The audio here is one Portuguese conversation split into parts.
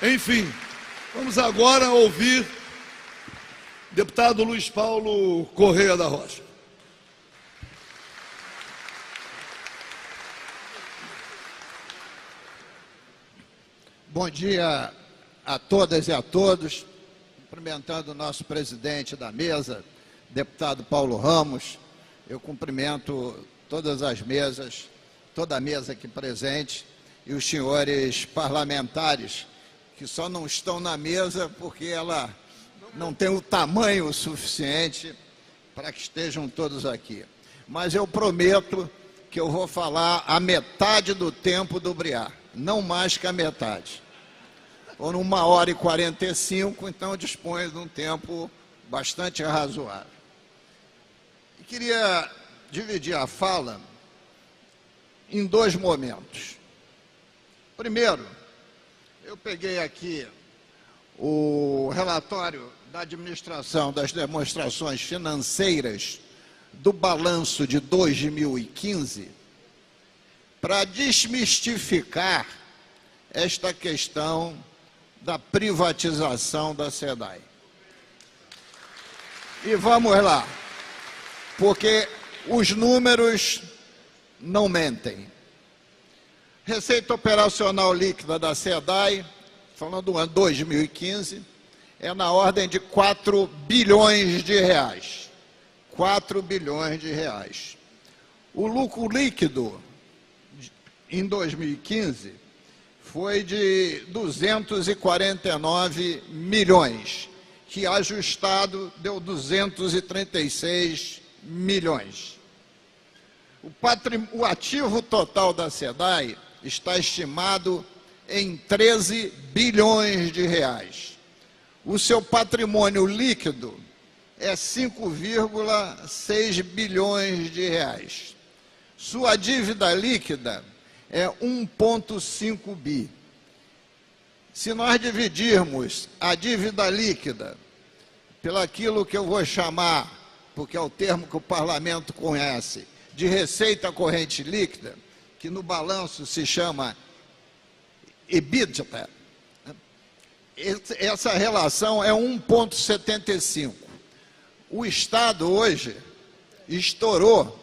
Enfim, vamos agora ouvir deputado Luiz Paulo Correia da Rocha. Bom dia a todas e a todos, cumprimentando o nosso presidente da mesa, deputado Paulo Ramos. Eu cumprimento todas as mesas, toda a mesa aqui presente e os senhores parlamentares que só não estão na mesa porque ela não tem o tamanho suficiente para que estejam todos aqui. Mas eu prometo que eu vou falar a metade do tempo do Briar, não mais que a metade. Ou 1h45, então disponho de um tempo bastante razoável. E queria dividir a fala em dois momentos. Primeiro, eu peguei aqui o relatório da administração das demonstrações financeiras do balanço de 2015 para desmistificar esta questão da privatização da SEDAI. E vamos lá, porque os números não mentem. Receita operacional líquida da SEDAI, falando do ano 2015, é na ordem de 4 bilhões de reais. 4 bilhões de reais. O lucro líquido em 2015 foi de 249 milhões, que ajustado deu 236 milhões. O ativo total da SEDAI está estimado em 13 bilhões de reais. O seu patrimônio líquido é 5,6 bilhões de reais. Sua dívida líquida é 1,5 bi. Se nós dividirmos a dívida líquida pelaquilo que eu vou chamar, porque é o termo que o parlamento conhece, de receita corrente líquida, que no balanço se chama EBITDA, essa relação é 1,75. O Estado hoje estourou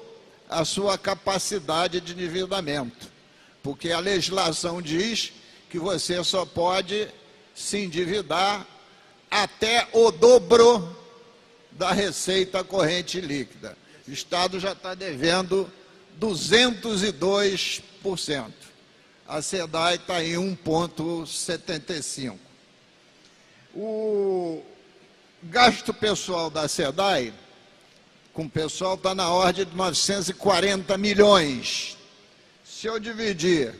a sua capacidade de endividamento, porque a legislação diz que você só pode se endividar até o dobro da receita corrente líquida. O Estado já está devendo 202%. A SEDAI está em 1,75%. O gasto pessoal da SEDAI, com o pessoal, está na ordem de 940 milhões. Se eu dividir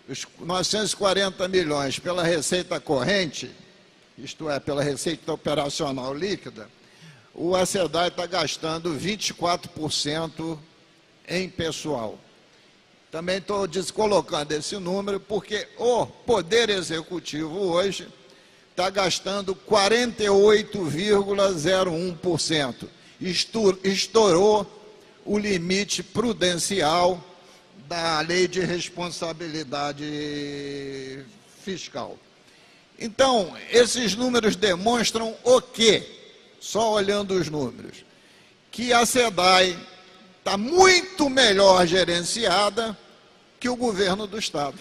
os 940 milhões pela receita corrente, isto é, pela receita operacional líquida, o SEDAI está gastando 24% em pessoal. Também estou descolocando esse número porque o Poder Executivo hoje está gastando 48,01%. Estourou o limite prudencial da Lei de Responsabilidade Fiscal. Então, esses números demonstram o quê? Só olhando os números. Que a SEDAI está muito melhor gerenciada que o governo do Estado.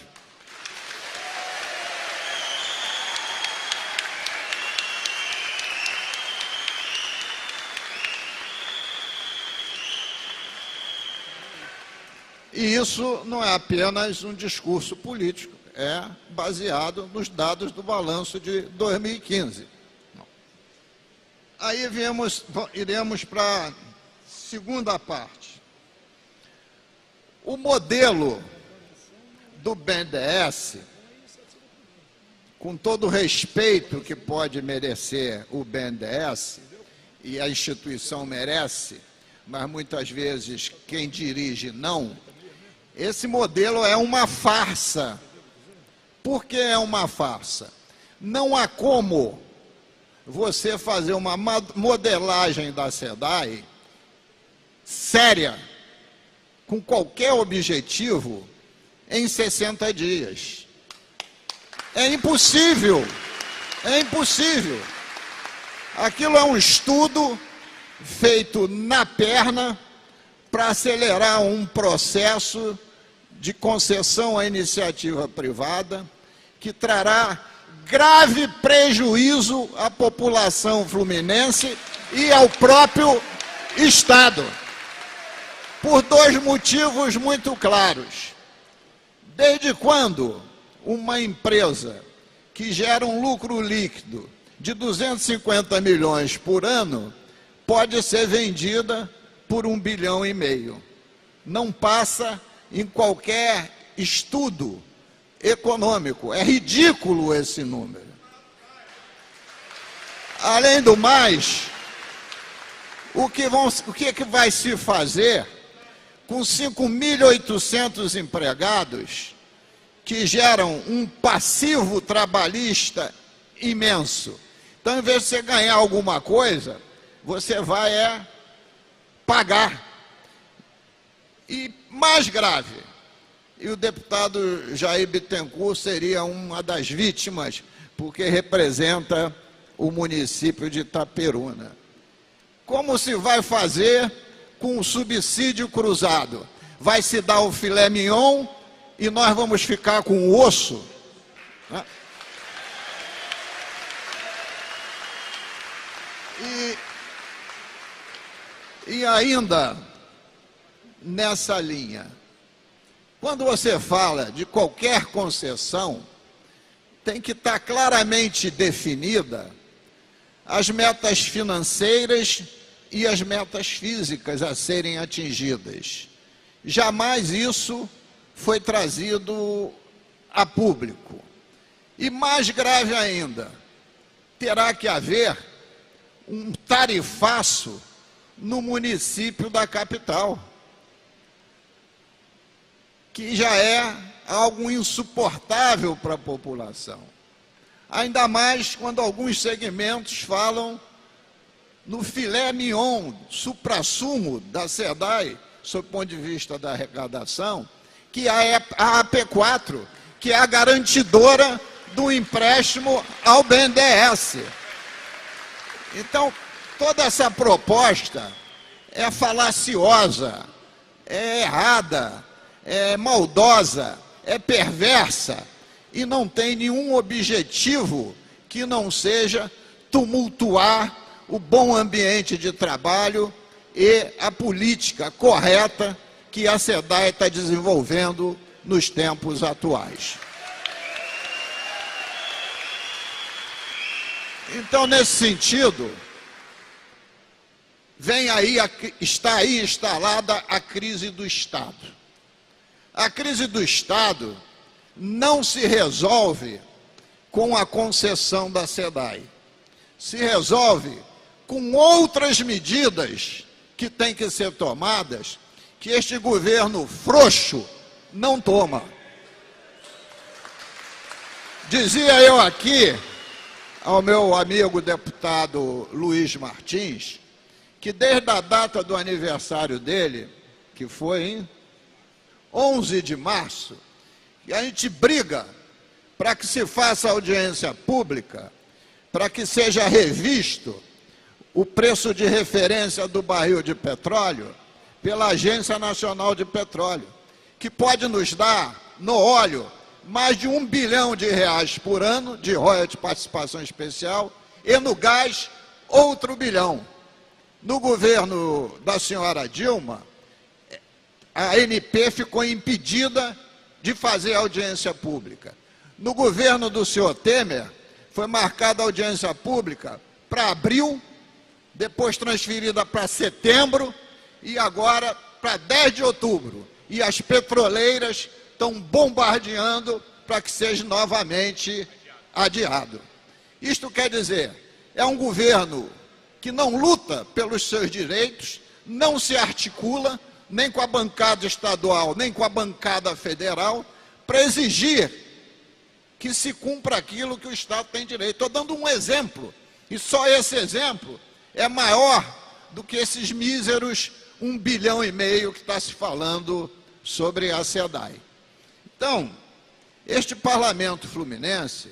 E isso não é apenas um discurso político, é baseado nos dados do balanço de 2015. Aí iremos para a segunda parte. O modelo do BNDES, com todo o respeito que pode merecer o BNDES, e a instituição merece, mas muitas vezes quem dirige não, esse modelo é uma farsa. Por que é uma farsa? Não há como você fazer uma modelagem da SEDAI séria, com qualquer objetivo, em 60 dias. É impossível. É impossível. Aquilo é um estudo feito na perna para acelerar um processo de concessão à iniciativa privada que trará grave prejuízo à população fluminense e ao próprio Estado, por dois motivos muito claros. Desde quando uma empresa que gera um lucro líquido de 250 milhões por ano pode ser vendida por 1,5 bilhão? Não passa em qualquer estudo econômico. É ridículo esse número. Além do mais, o que vai se fazer com 5.800 empregados que geram um passivo trabalhista imenso? Então, em vez de você ganhar alguma coisa, você vai pagar. E mais grave, e o deputado Jair Bittencourt seria uma das vítimas, porque representa o município de Itaperuna. Como se vai fazer com o subsídio cruzado? Vai se dar o filé mignon e nós vamos ficar com o osso? Né? E ainda nessa linha, quando você fala de qualquer concessão, tem que estar claramente definida as metas financeiras e as metas físicas a serem atingidas. Jamais isso foi trazido a público. E mais grave ainda, terá que haver um tarifaço no município da capital, que já é algo insuportável para a população. Ainda mais quando alguns segmentos falam no filé mignon, suprassumo da SEDAI, sob o ponto de vista da arrecadação, que é a AP4, que é a garantidora do empréstimo ao BNDES. Então, toda essa proposta é falaciosa, é errada, é maldosa, é perversa e não tem nenhum objetivo que não seja tumultuar o bom ambiente de trabalho e a política correta que a SEDAI está desenvolvendo nos tempos atuais. Então, nesse sentido, está aí instalada a crise do Estado. A crise do Estado não se resolve com a concessão da SEDAI. Se resolve com outras medidas que têm que ser tomadas, que este governo frouxo não toma. Dizia eu aqui ao meu amigo deputado Luiz Martins, que desde a data do aniversário dele, que foi em 11 de março, e a gente briga para que se faça audiência pública, para que seja revisto o preço de referência do barril de petróleo pela Agência Nacional de Petróleo, que pode nos dar, no óleo, mais de R$1 bilhão por ano de royalties de participação especial, e no gás, outro bilhão. No governo da senhora Dilma, a ANP ficou impedida de fazer audiência pública. No governo do senhor Temer, foi marcada a audiência pública para abril, depois transferida para setembro e agora para 10 de outubro. E as petroleiras estão bombardeando para que seja novamente adiado. Isto quer dizer, é um governo que não luta pelos seus direitos, não se articula, nem com a bancada estadual, nem com a bancada federal, para exigir que se cumpra aquilo que o Estado tem direito. Estou dando um exemplo, e só esse exemplo é maior do que esses míseros R$1,5 bilhão que está se falando sobre a SEDAI. Então, este parlamento fluminense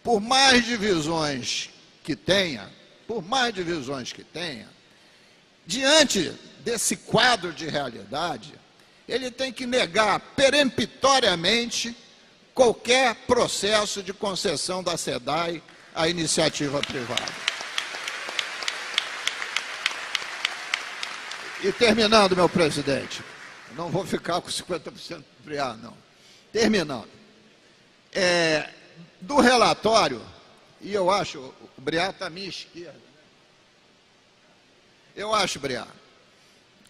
por mais divisões que tenha, diante desse quadro de realidade, ele tem que negar peremptoriamente qualquer processo de concessão da SEDAI à iniciativa privada. E terminando, meu presidente, não vou ficar com 50% do BRIAR, não. Terminando. Do relatório, e eu acho, o BRIAR está à minha esquerda, eu acho, BRIAR,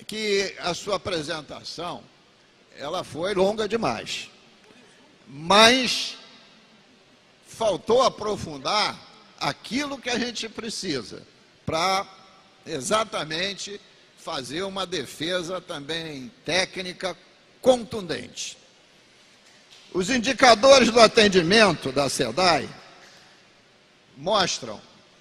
que a sua apresentação, ela foi longa demais, mas faltou aprofundar aquilo que a gente precisa para exatamente fazer uma defesa também técnica contundente. Os indicadores do atendimento da SEDAI mostram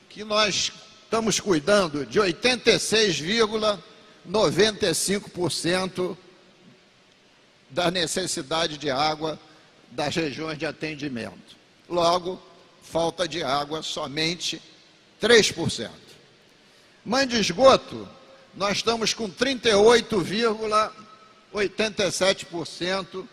que nós estamos cuidando de 86,95% da necessidade de água das regiões de atendimento. Logo, falta de água somente 3%. Mãe de esgoto, nós estamos com 38,87%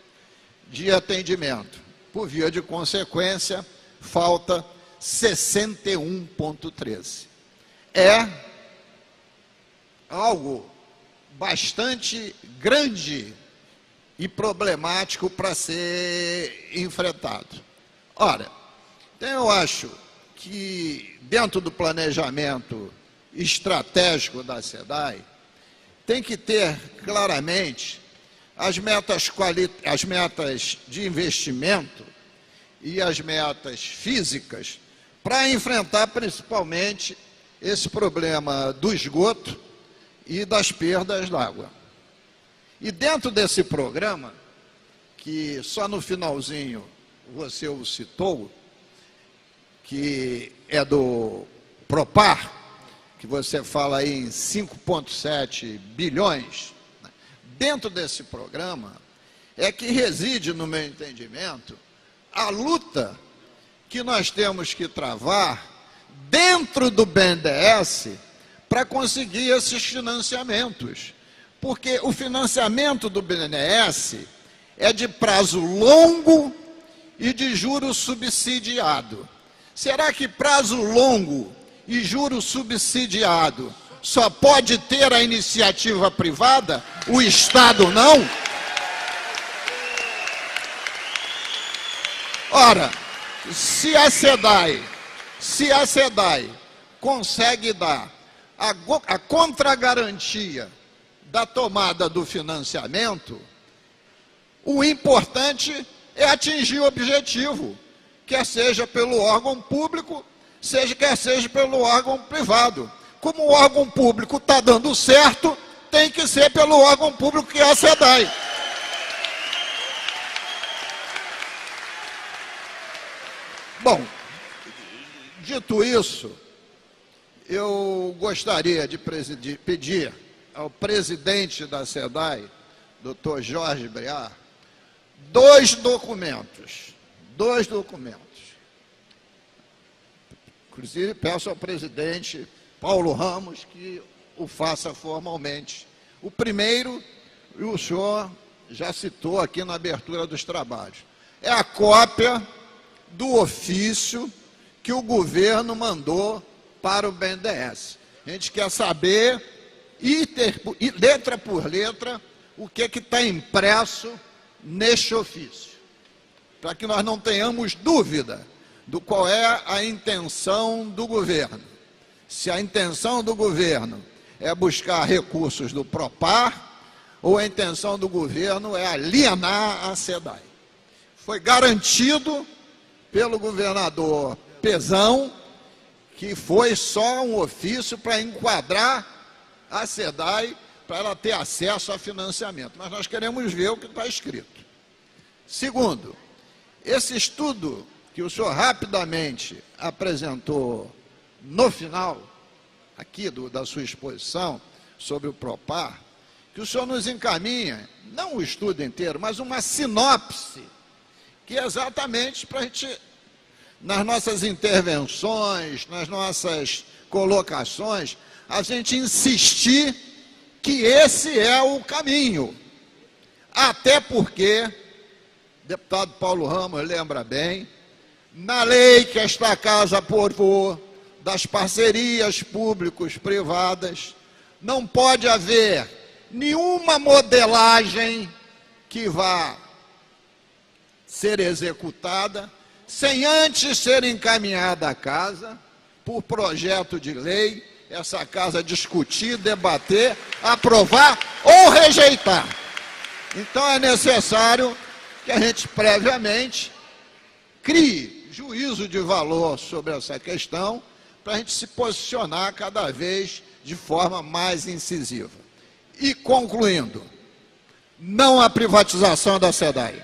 de atendimento. Por via de consequência, falta 61,13%. É algo bastante grande e problemático para ser enfrentado. Ora, então eu acho que dentro do planejamento estratégico da SEDAI, tem que ter claramente as metas de investimento e as metas físicas para enfrentar principalmente esse problema do esgoto e das perdas d'água. E dentro desse programa, que só no finalzinho você o citou, que é do Propar, que você fala aí em 5,7 bilhões, dentro desse programa é que reside, no meu entendimento, a luta que nós temos que travar dentro do BNDES para conseguir esses financiamentos. Porque o financiamento do BNDES é de prazo longo e de juros subsidiado. Será que prazo longo e juro subsidiado só pode ter a iniciativa privada, o Estado não? Ora, se a SEDAI consegue dar a contragarantia da tomada do financiamento, o importante é atingir o objetivo, quer seja pelo órgão público, quer seja pelo órgão privado. Como o órgão público está dando certo, tem que ser pelo órgão público que é a SEDAI. Bom, dito isso, eu gostaria de pedir ao presidente da SEDAI, Dr. Jorge Briar, dois documentos. Inclusive, peço ao presidente Paulo Ramos que o faça formalmente. O primeiro, o senhor já citou aqui na abertura dos trabalhos, é a cópia do ofício que o governo mandou para o BNDES. A gente quer saber, letra por letra, o que está impresso neste ofício, para que nós não tenhamos dúvida do qual é a intenção do governo. Se a intenção do governo é buscar recursos do Propar, ou a intenção do governo é alienar a SEDAI. Foi garantido pelo governador Pezão que foi só um ofício para enquadrar a SEDAI, para ela ter acesso a financiamento. Mas nós queremos ver o que está escrito. Segundo, esse estudo que o senhor rapidamente apresentou no final, aqui da sua exposição, sobre o Propar, que o senhor nos encaminha, não o estudo inteiro, mas uma sinopse, que é exatamente para a gente nas nossas intervenções, nas nossas colocações, a gente insistir que esse é o caminho. Até porque, o deputado Paulo Ramos lembra bem, na lei que esta casa aprovou, das parcerias públicos-privadas, não pode haver nenhuma modelagem que vá ser executada sem antes ser encaminhada à casa por projeto de lei, essa casa discutir, debater, aprovar ou rejeitar. Então é necessário que a gente previamente crie juízo de valor sobre essa questão para a gente se posicionar cada vez de forma mais incisiva. E concluindo, não à privatização da SEDAI.